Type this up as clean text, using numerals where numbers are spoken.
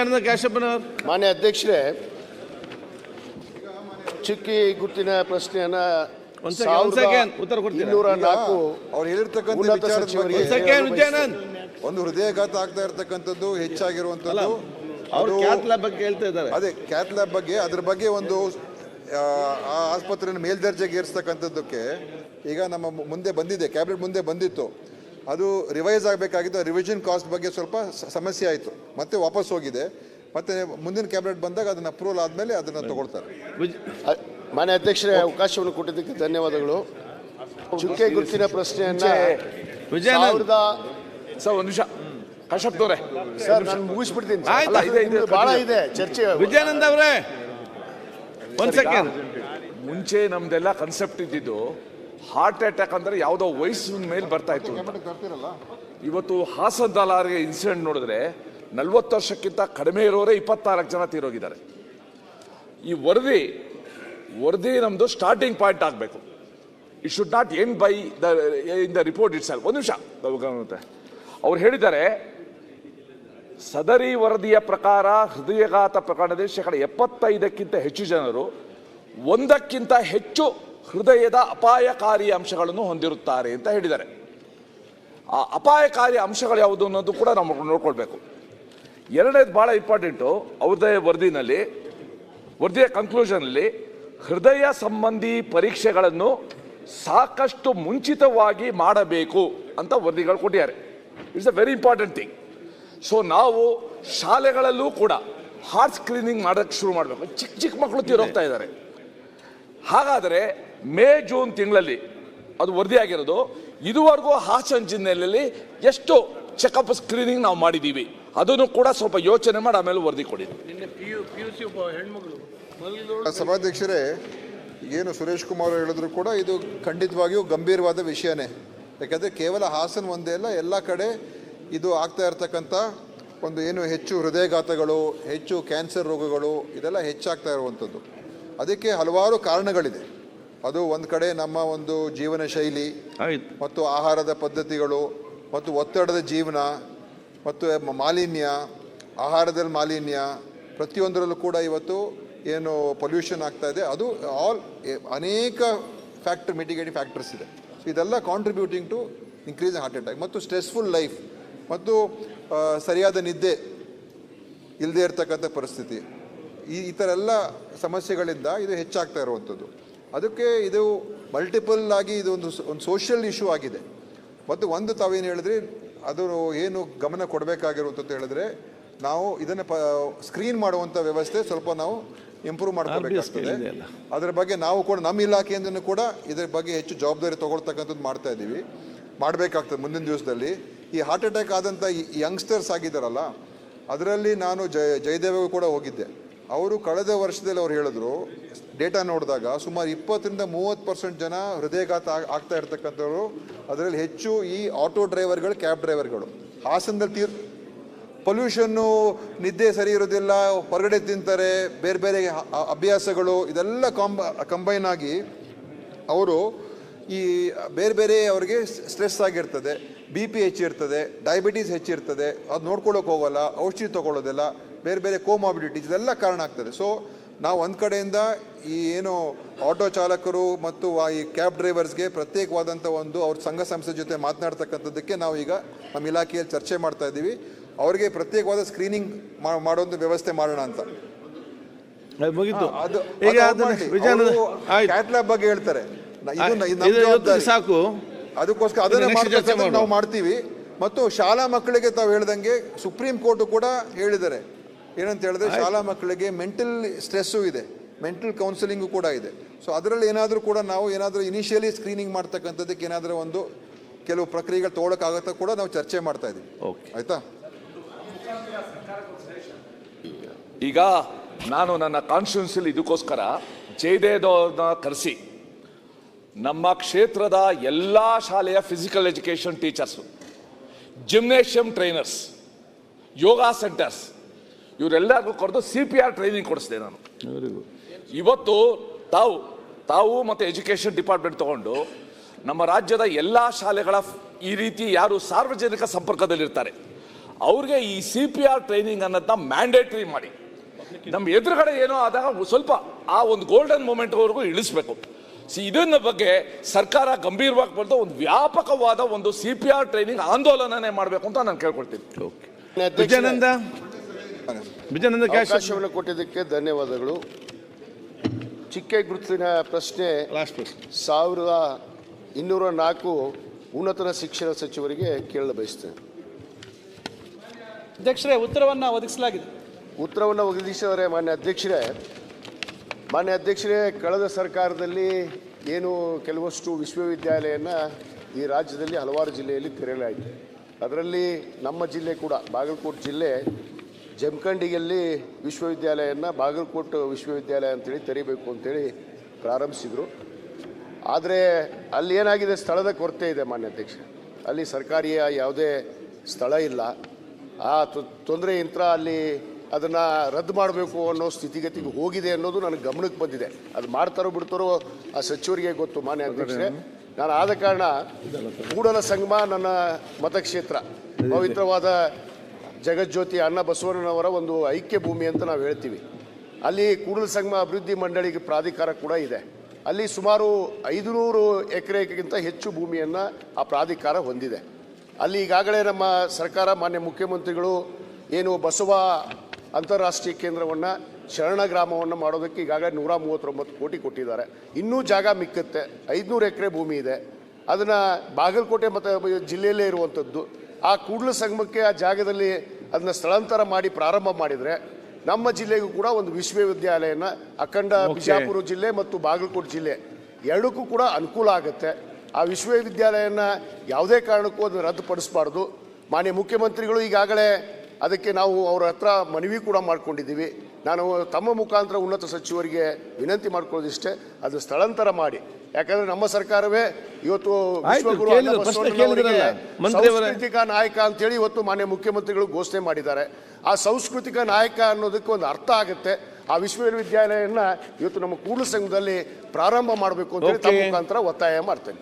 ಮಾನ್ಯ ಅಧ್ಯಕ್ಷರೇ, ಚುಕ್ಕಿ ಗುರುತಿನ ಪ್ರಶ್ನೆಯನ್ನ ಉತ್ತರ ಕೊಡ್ತೀನಿ. 204 ಅವ್ರು ಹೇಳಿರ್ತಕ್ಕಂಥ ಉನ್ನತ ವಿಚಾರದ ಸಚಿವರಿಗೆ ಒಂದು ಹೃದಯಾಘಾತ ಆಗ್ತಾ ಇರ್ತಕ್ಕಂಥದ್ದು ಹೆಚ್ಚಾಗಿರುವಂಥದ್ದು. ಅವರು ಕ್ಯಾತ್ ಲ್ಯಾಬ್ ಬಗ್ಗೆ ಹೇಳ್ತಾ ಇದ್ದಾರೆ. ಅದೇ ಕ್ಯಾತ್ ಲ್ಯಾಬ್ ಬಗ್ಗೆ, ಅದ್ರ ಬಗ್ಗೆ ಒಂದು ಆ ಆಸ್ಪತ್ರೆಯನ್ನು ಮೇಲ್ದರ್ಜೆಗೆ ಏರಿಸ್ತಕ್ಕಂಥದ್ದಕ್ಕೆ ಈಗ ನಮ್ಮ ಮುಂದೆ ಬಂದಿದೆ, ಕ್ಯಾಬಿನೆಟ್ ಮುಂದೆ ಬಂದಿತ್ತು. ಅದು ರಿವೈಸ್ ಆಗಬೇಕಾಗಿತ್ತು. ರಿವಿಷನ್ ಕಾಸ್ಟ್ ಬಗ್ಗೆ ಸ್ವಲ್ಪ ಸಮಸ್ಯೆ ಆಯಿತು, ಮತ್ತೆ ವಾಪಸ್ ಹೋಗಿದೆ. ಮತ್ತೆ ಮುಂದಿನ ಕ್ಯಾಬಿನೆಟ್ ಬಂದಾಗ ಅದನ್ನು ಅಪ್ರೂವಲ್ ಆದಮೇಲೆ ಅದನ್ನು ತಗೊಳ್ತಾರೆ. ಮಾನ್ಯ ಅಧ್ಯಕ್ಷರೇ, ಅವಕಾಶವನ್ನು ಕೊಟ್ಟಿದ್ದಕ್ಕೆ ಧನ್ಯವಾದಗಳು. ಚುಕ್ಕೆ ಗುರುತಿನ ಪ್ರಶ್ನೆಯನ್ನ ಒಂದು ನಿಮಿಷ ಕಶ್ಯಪ್ತವ್ರೆ, ಸರ್ ನಾನು ಮುಗಿಸ್ಬಿಡ್ತೀನಿ. ಬಹಳ ಇದೆ ಚರ್ಚೆ. ವಿಜಯಾನಂದ ಅವರೇ ಒಂದ್ ಸೆಕೆಂಡ್. ಮುಂಚೆ ನಮ್ದೆಲ್ಲ ಕನ್ಸೆಪ್ಟ್ ಇದ್ದಿದ್ದು ಹಾರ್ಟ್ ಅಟ್ಯಾಕ್ ಅಂದ್ರೆ ಯಾವುದೋ ವಯಸ್ಸಿನ ಮೇಲೆ ಬರ್ತಾ ಇತ್ತು. ಇವತ್ತು ಹಾಸನದಲ್ಲಾರಿಗೆ ಇನ್ಸಿಡೆಂಟ್ ನೋಡಿದ್ರೆ 40 ವರ್ಷಕ್ಕಿಂತ ಕಡಿಮೆ ಇರೋರೇ 24 ಜನ ತೀರೋಗಿದ್ದಾರೆ. ಈ ವರದಿ ನಮ್ದು ಸ್ಟಾರ್ಟಿಂಗ್ ಪಾಯಿಂಟ್ ಆಗಬೇಕು. It should not end by in the report it self. ಒಂದು ನಿಮಿಷ, ಅವ್ರು ಹೇಳಿದ್ದಾರೆ ಸದರಿ ವರದಿಯ ಪ್ರಕಾರ ಹೃದಯಾಘಾತ ಪ್ರಕರಣದಲ್ಲಿ 75% ಹೆಚ್ಚು ಜನರು ಒಂದಕ್ಕಿಂತ ಹೆಚ್ಚು ಹೃದಯದ ಅಪಾಯಕಾರಿ ಅಂಶಗಳನ್ನು ಹೊಂದಿರುತ್ತಾರೆ ಅಂತ ಹೇಳಿದ್ದಾರೆ. ಆ ಅಪಾಯಕಾರಿ ಅಂಶಗಳು ಯಾವುದು ಅನ್ನೋದು ಕೂಡ ನಾವು ನೋಡ್ಕೊಳ್ಬೇಕು. ಎರಡನೇದು ಭಾಳ ಇಂಪಾರ್ಟೆಂಟು, ಅವ್ರದ್ದೇ ವರದಿಯ ಕನ್ಕ್ಲೂಷನಲ್ಲಿ ಹೃದಯ ಸಂಬಂಧಿ ಪರೀಕ್ಷೆಗಳನ್ನು ಸಾಕಷ್ಟು ಮುಂಚಿತವಾಗಿ ಮಾಡಬೇಕು ಅಂತ ವರದಿಗಳು ಕೊಟ್ಟಿದ್ದಾರೆ. It's a very important thing. So ನಾವು ಶಾಲೆಗಳಲ್ಲೂ ಕೂಡ ಹಾರ್ಟ್ ಸ್ಕ್ರೀನಿಂಗ್ ಮಾಡೋಕ್ಕೆ ಶುರು ಮಾಡಬೇಕು. ಚಿಕ್ಕ ಮಕ್ಕಳು ತೀರೋಗ್ತಾ ಇದ್ದಾರೆ. ಹಾಗಾದರೆ ಮೇ ಜೂನ್ ತಿಂಗಳಲ್ಲಿ ಅದು ವರದಿಯಾಗಿರೋದು. ಇದುವರೆಗೂ ಹಾಸನ ಜಿಲ್ಲೆಯಲ್ಲಿ ಎಷ್ಟು ಚೆಕಪ್ ಸ್ಕ್ರೀನಿಂಗ್ ನಾವು ಮಾಡಿದ್ದೀವಿ ಅದನ್ನು ಕೂಡ ಸ್ವಲ್ಪ ಯೋಚನೆ ಮಾಡಿ ಆಮೇಲೆ ವರದಿ ಕೊಡಿ. ಸಭಾಧ್ಯಕ್ಷರೇ, ಏನು ಸುರೇಶ್ ಕುಮಾರ್ ಹೇಳಿದ್ರು ಕೂಡ ಇದು ಖಂಡಿತವಾಗಿಯೂ ಗಂಭೀರವಾದ ವಿಷಯನೇ. ಯಾಕಂದರೆ ಕೇವಲ ಹಾಸನ ಒಂದೇ ಅಲ್ಲ, ಎಲ್ಲ ಕಡೆ ಇದು ಆಗ್ತಾ ಇರ್ತಕ್ಕಂಥ ಒಂದು ಏನು ಹೆಚ್ಚು ಹೃದಯಾಘಾತಗಳು, ಹೆಚ್ಚು ಕ್ಯಾನ್ಸರ್ ರೋಗಗಳು ಇದೆಲ್ಲ ಹೆಚ್ಚಾಗ್ತಾ ಇರುವಂಥದ್ದು. ಅದಕ್ಕೆ ಹಲವಾರು ಕಾರಣಗಳಿದೆ. ಅದು ಒಂದು ಕಡೆ ನಮ್ಮ ಒಂದು ಜೀವನ ಶೈಲಿ ಮತ್ತು ಆಹಾರದ ಪದ್ಧತಿಗಳು ಮತ್ತು ಒತ್ತಡದ ಜೀವನ ಮತ್ತು ಮಾಲಿನ್ಯ, ಆಹಾರದಲ್ಲಿ ಮಾಲಿನ್ಯ, ಪ್ರತಿಯೊಂದರಲ್ಲೂ ಕೂಡ ಇವತ್ತು ಏನು ಪೊಲ್ಯೂಷನ್ ಆಗ್ತಾ ಇದೆ, ಅದು ಅನೇಕ ಮಿಟಿಗೇಟಿಂಗ್ ಫ್ಯಾಕ್ಟರ್ಸ್ ಇದೆ. ಸೊ ಇದೆಲ್ಲ contributing to increase heart attack ಮತ್ತು ಸ್ಟ್ರೆಸ್ಫುಲ್ ಲೈಫ್ ಮತ್ತು ಸರಿಯಾದ ನಿದ್ದೆ ಇಲ್ಲದೆ ಇರತಕ್ಕಂಥ ಪರಿಸ್ಥಿತಿ, ಈ ಥರ ಎಲ್ಲ ಸಮಸ್ಯೆಗಳಿಂದ ಇದು ಹೆಚ್ಚಾಗ್ತಾ ಇರುವಂಥದ್ದು. ಅದಕ್ಕೆ ಇದು ಮಲ್ಟಿಪಲ್ ಆಗಿ ಇದು ಒಂದು ಸೋಷಿಯಲ್ ಇಶ್ಯೂ ಆಗಿದೆ. ಮತ್ತು ಒಂದು ತಾವೇನು ಹೇಳಿದ್ರಿ, ಅದು ಏನು ಗಮನ ಕೊಡಬೇಕಾಗಿರುವಂಥದ್ದು ಹೇಳಿದ್ರೆ, ನಾವು ಇದನ್ನು ಸ್ಕ್ರೀನ್ ಮಾಡುವಂಥ ವ್ಯವಸ್ಥೆ ಸ್ವಲ್ಪ ನಾವು ಇಂಪ್ರೂವ್ ಮಾಡ್ಕೋಬೇಕಾಗ್ತದೆ. ಅದರ ಬಗ್ಗೆ ನಾವು ಕೂಡ ನಮ್ಮ ಇಲಾಖೆಯಿಂದನೂ ಕೂಡ ಇದರ ಬಗ್ಗೆ ಹೆಚ್ಚು ಜವಾಬ್ದಾರಿ ತೊಗೊಳ್ತಕ್ಕಂಥದ್ದು ಮಾಡ್ತಾ ಇದ್ದೀವಿ, ಮಾಡಬೇಕಾಗ್ತದೆ ಮುಂದಿನ ದಿವಸದಲ್ಲಿ. ಈ ಹಾರ್ಟ್ ಅಟ್ಯಾಕ್ ಆದಂಥ ಯಂಗ್ಸ್ಟರ್ಸ್ ಆಗಿದ್ದಾರಲ್ಲ, ಅದರಲ್ಲಿ ನಾನು ಜಯದೇವಿಗೂ ಕೂಡ ಹೋಗಿದ್ದೆ. ಅವರು ಕಳೆದ ವರ್ಷದಲ್ಲಿ ಅವ್ರು ಹೇಳಿದ್ರು, ಡೇಟಾ ನೋಡಿದಾಗ ಸುಮಾರು 20-30% ಜನ ಹೃದಯಾಘಾತ ಆಗ್ತಾ ಇರ್ತಕ್ಕಂಥವ್ರು. ಅದರಲ್ಲಿ ಹೆಚ್ಚು ಈ ಆಟೋ ಡ್ರೈವರ್ಗಳು, ಕ್ಯಾಬ್ ಡ್ರೈವರ್ಗಳು. ಹಾಸನದಲ್ಲಿ ಪೊಲ್ಯೂಷನ್ನು, ನಿದ್ದೆ ಸರಿ ಇರೋದಿಲ್ಲ, ಹೊರಗಡೆ ತಿಂತಾರೆ, ಬೇರೆ ಬೇರೆ ಅಭ್ಯಾಸಗಳು, ಇದೆಲ್ಲ ಕಂಬೈನ್ ಆಗಿ ಅವರು ಈ ಬೇರೆ ಬೇರೆ ಅವ್ರಿಗೆ ಸ್ಟ್ರೆಸ್ ಆಗಿರ್ತದೆ, BP ಹೆಚ್ಚಿರ್ತದೆ, ಡಯಾಬಿಟೀಸ್ ಹೆಚ್ಚಿರ್ತದೆ, ಅದು ನೋಡ್ಕೊಳ್ಳೋಕೆ ಹೋಗೋಲ್ಲ, ಔಷಧಿ ತೊಗೊಳ್ಳೋದಿಲ್ಲ, ಬೇರೆ ಬೇರೆ ಕೋಮಾಬಿಡಿಟೀಸ್, ಇದೆಲ್ಲ ಕಾರಣ ಆಗ್ತದೆ. ಸೊ ನಾವು ಒಂದು ಕಡೆಯಿಂದ ಈ ಏನು ಆಟೋ ಚಾಲಕರು ಮತ್ತು ಈ ಕ್ಯಾಬ್ ಡ್ರೈವರ್ಸ್ಗೆ ಪ್ರತ್ಯೇಕವಾದಂಥ ಒಂದು ಅವ್ರ ಸಂಘ ಸಂಸ್ಥೆ ಜೊತೆ ಮಾತನಾಡ್ತಕ್ಕಂಥದ್ದಕ್ಕೆ ನಾವು ಈಗ ನಮ್ಮ ಇಲಾಖೆಯಲ್ಲಿ ಚರ್ಚೆ ಮಾಡ್ತಾ ಇದ್ದೀವಿ. ಅವರಿಗೆ ಪ್ರತ್ಯೇಕವಾದ ಸ್ಕ್ರೀನಿಂಗ್ ಮಾಡೋದು ವ್ಯವಸ್ಥೆ ಮಾಡೋಣ ಅಂತ. ಕ್ಯಾತ್ ಲ್ಯಾಬ್ ಬಗ್ಗೆ ಹೇಳ್ತಾರೆ, ಸಾಕು, ಅದಕ್ಕೋಸ್ಕರ ಅದನ್ನೇ ನಾವು ಮಾಡ್ತೀವಿ. ಮತ್ತು ಶಾಲಾ ಮಕ್ಕಳಿಗೆ ತಾವು ಹೇಳ್ದಂಗೆ ಸುಪ್ರೀಂ ಕೋರ್ಟ್ ಕೂಡ ಹೇಳಿದ್ದಾರೆ, ಏನಂತ ಹೇಳಿದ್ರೆ ಶಾಲಾ ಮಕ್ಕಳಿಗೆ ಮೆಂಟಲ್ ಸ್ಟ್ರೆಸ್ಸು ಇದೆ, ಮೆಂಟಲ್ ಕೌನ್ಸಿಲಿಂಗು ಕೂಡ ಇದೆ. ಸೊ ಅದರಲ್ಲಿ ಏನಾದರೂ ಕೂಡ ನಾವು ಏನಾದರೂ ಇನಿಷಿಯಲಿ ಸ್ಕ್ರೀನಿಂಗ್ ಮಾಡ್ತಕ್ಕಂಥದ್ದಕ್ಕೆ ಏನಾದರೂ ಒಂದು ಕೆಲವು ಪ್ರಕ್ರಿಯೆಗಳು ತೊಗೊಳಕ್ಕಾಗತ್ತ ಕೂಡ ನಾವು ಚರ್ಚೆ ಮಾಡ್ತಾ ಇದ್ದೀವಿ. ಆಯ್ತಾ? ಈಗ ನಾನು ನನ್ನ ಕಾನ್ಸ್ಟಿಟ್ಯೂನ್ಸಿಲಿ ಇದಕ್ಕೋಸ್ಕರ ಜಯದೇವ್ನ ಕರೆಸಿ ನಮ್ಮ ಕ್ಷೇತ್ರದ ಎಲ್ಲ ಶಾಲೆಯ physical education teachers, gymnasium trainers, yoga centres, ಇವರೆಲ್ಲರಿಗೂ ಕರೆದು CPR ಟ್ರೈನಿಂಗ್ ಕೊಡಿಸಿದೆ ನಾನು. ಇವತ್ತು ತಾವು ಮತ್ತು ಎಜುಕೇಷನ್ ಡಿಪಾರ್ಟ್ಮೆಂಟ್ ತಗೊಂಡು ನಮ್ಮ ರಾಜ್ಯದ ಎಲ್ಲ ಶಾಲೆಗಳ ಈ ರೀತಿ ಯಾರು ಸಾರ್ವಜನಿಕ ಸಂಪರ್ಕದಲ್ಲಿರ್ತಾರೆ ಅವ್ರಿಗೆ ಈ CPR ಟ್ರೈನಿಂಗ್ ಅನ್ನೋದನ್ನ ಮ್ಯಾಂಡೇಟರಿ ಮಾಡಿ ನಮ್ಮ ಎದುರುಗಡೆ ಏನೋ ಆದಾಗ ಸ್ವಲ್ಪ ಆ ಒಂದು ಗೋಲ್ಡನ್ ಮೂಮೆಂಟ್ವರೆಗೂ ಇಳಿಸ್ಬೇಕು. ಇದನ್ನ ಬಗ್ಗೆ ಸರ್ಕಾರ ಗಂಭೀರವಾಗಿ ಬಂದು ಒಂದು ವ್ಯಾಪಕವಾದ ಒಂದು CPR ಟ್ರೈನಿಂಗ್ ಆಂದೋಲನನೇ ಮಾಡಬೇಕು ಅಂತ ನಾನು ಕೇಳ್ಕೊಳ್ತೀನಿ. ವಿಜಯಾನಂದ ಅವಕಾಶವನ್ನು ಕೊಟ್ಟಿದ್ದಕ್ಕೆ ಧನ್ಯವಾದಗಳು. ಚಿಕ್ಕ ಗುರುತಿನ ಪ್ರಶ್ನೆ ಲಾಸ್ಟ್ ಪ್ರಶ್ನೆ 1204 ಉನ್ನತ ಶಿಕ್ಷಣ ಸಚಿವರಿಗೆ ಕೇಳಲು ಬಯಸ್ತೇನೆ. ಅಧ್ಯಕ್ಷರೇ, ಉತ್ತರವನ್ನು ಒದಗಿಸಲಾಗಿದೆ. ಉತ್ತರವನ್ನು ಒದಗಿಸಿದರೆ ಮಾನ್ಯ ಅಧ್ಯಕ್ಷರೇ, ಕಳೆದ ಸರ್ಕಾರದಲ್ಲಿ ಏನು ಕೆಲವಷ್ಟು ವಿಶ್ವವಿದ್ಯಾಲಯನ ಈ ರಾಜ್ಯದಲ್ಲಿ ಹಲವಾರು ಜಿಲ್ಲೆಯಲ್ಲಿ ತೆರೆಯಲಾಯಿತು. ಅದರಲ್ಲಿ ನಮ್ಮ ಜಿಲ್ಲೆ ಕೂಡ ಬಾಗಲಕೋಟೆ ಜಿಲ್ಲೆ ಜಮಖಂಡಿಯಲ್ಲಿ ವಿಶ್ವವಿದ್ಯಾಲಯನ ಬಾಗಲಕೋಟೆ ವಿಶ್ವವಿದ್ಯಾಲಯ ಅಂತೇಳಿ ತೆರೀಬೇಕು ಅಂತೇಳಿ ಪ್ರಾರಂಭಿಸಿದರು. ಆದರೆ ಅಲ್ಲಿ ಏನಾಗಿದೆ, ಸ್ಥಳದ ಕೊರತೆ ಇದೆ ಮಾನ್ಯ ಅಧ್ಯಕ್ಷ. ಅಲ್ಲಿ ಸರ್ಕಾರಿಯ ಯಾವುದೇ ಸ್ಥಳ ಇಲ್ಲ. ಆ ತೊಂದರೆ ಯಂತ್ರ ಅಲ್ಲಿ ಅದನ್ನು ರದ್ದು ಮಾಡಬೇಕು ಅನ್ನೋ ಸ್ಥಿತಿಗತಿಗೆ ಹೋಗಿದೆ ಅನ್ನೋದು ನನಗೆ ಗಮನಕ್ಕೆ ಬಂದಿದೆ. ಅದು ಮಾಡ್ತಾರೋ ಬಿಡ್ತಾರೋ ಆ ಸಚಿವರಿಗೆ ಗೊತ್ತು ಮಾನ್ಯ ಅಧ್ಯಕ್ಷರೇ. ನಾನು ಆದ ಕಾರಣ ಕೂಡಲ ಸಂಗಮ ನನ್ನ ಮತಕ್ಷೇತ್ರ, ಪವಿತ್ರವಾದ ಜಗಜ್ಯೋತಿ ಅಣ್ಣ ಬಸವಣ್ಣನವರ ಒಂದು ಐಕ್ಯ ಭೂಮಿ ಅಂತ ನಾವು ಹೇಳ್ತೀವಿ. ಅಲ್ಲಿ ಕೂಡಲ ಸಂಗಮ ಅಭಿವೃದ್ಧಿ ಮಂಡಳಿಗೆ ಪ್ರಾಧಿಕಾರ ಕೂಡ ಇದೆ. ಅಲ್ಲಿ ಸುಮಾರು 500 ಎಕರೆಗಿಂತ ಹೆಚ್ಚು ಭೂಮಿಯನ್ನು ಆ ಪ್ರಾಧಿಕಾರ ಹೊಂದಿದೆ. ಅಲ್ಲಿ ಈಗಾಗಲೇ ನಮ್ಮ ಸರ್ಕಾರ ಮಾನ್ಯ ಮುಖ್ಯಮಂತ್ರಿಗಳು ಏನು ಬಸವ ಅಂತಾರಾಷ್ಟ್ರೀಯ ಕೇಂದ್ರವನ್ನು ಶರಣ ಗ್ರಾಮವನ್ನು ಮಾಡೋದಕ್ಕೆ ಈಗಾಗಲೇ 139 ಕೋಟಿ ಕೊಟ್ಟಿದ್ದಾರೆ. ಇನ್ನೂ ಜಾಗ ಮಿಕ್ಕುತ್ತೆ. 500 ಎಕರೆ ಭೂಮಿ ಇದೆ. ಅದನ್ನು ಬಾಗಲಕೋಟೆ ಮತ್ತು ಜಿಲ್ಲೆಯಲ್ಲೇ ಇರುವಂಥದ್ದು. ಆ ಕೂಡಲ ಸಂಗಮಕ್ಕೆ ಆ ಜಾಗದಲ್ಲಿ ಅದನ್ನು ಸ್ಥಳಾಂತರ ಮಾಡಿ ಪ್ರಾರಂಭ ಮಾಡಿದರೆ ನಮ್ಮ ಜಿಲ್ಲೆಗೂ ಕೂಡ ಒಂದು ವಿಶ್ವವಿದ್ಯಾಲಯನ ಅಖಂಡ ಬಿಜಾಪುರ ಜಿಲ್ಲೆ ಮತ್ತು ಬಾಗಲಕೋಟೆ ಜಿಲ್ಲೆ ಎರಡಕ್ಕೂ ಕೂಡ ಅನುಕೂಲ ಆಗುತ್ತೆ. ಆ ವಿಶ್ವವಿದ್ಯಾಲಯನ ಯಾವುದೇ ಕಾರಣಕ್ಕೂ ಅದನ್ನು ರದ್ದುಪಡಿಸಬಾರ್ದು. ಮಾನ್ಯ ಮುಖ್ಯಮಂತ್ರಿಗಳು ಈಗಾಗಲೇ ಅದಕ್ಕೆ ನಾವು ಅವರ ಹತ್ರ ಮನವಿ ಕೂಡ ಮಾಡ್ಕೊಂಡಿದ್ದೀವಿ. ನಾನು ತಮ್ಮ ಮುಖಾಂತರ ಉನ್ನತ ಸಚಿವರಿಗೆ ವಿನಂತಿ ಮಾಡ್ಕೊಳ್ಳೋದಿಷ್ಟೇ, ಅದು ಸ್ಥಳಾಂತರ ಮಾಡಿ. ಯಾಕಂದ್ರೆ ನಮ್ಮ ಸರ್ಕಾರವೇ ಇವತ್ತು ವಿಶ್ವಗುರು ಸಾಂಸ್ಕೃತಿಕ ನಾಯಕ ಅಂತೇಳಿ ಇವತ್ತು ಮಾನ್ಯ ಮುಖ್ಯಮಂತ್ರಿಗಳು ಘೋಷಣೆ ಮಾಡಿದ್ದಾರೆ. ಆ ಸಾಂಸ್ಕೃತಿಕ ನಾಯಕ ಅನ್ನೋದಕ್ಕೆ ಒಂದು ಅರ್ಥ ಆಗುತ್ತೆ. ಆ ವಿಶ್ವವಿದ್ಯಾಲಯನ ಇವತ್ತು ನಮ್ಮ ಕೂಡಲ ಸಂಘದಲ್ಲಿ ಪ್ರಾರಂಭ ಮಾಡಬೇಕು ಅಂತ ಹೇಳಿ ತಮ್ಮ ಮುಖಾಂತರ ಒತ್ತಾಯ ಮಾಡ್ತೇನೆ.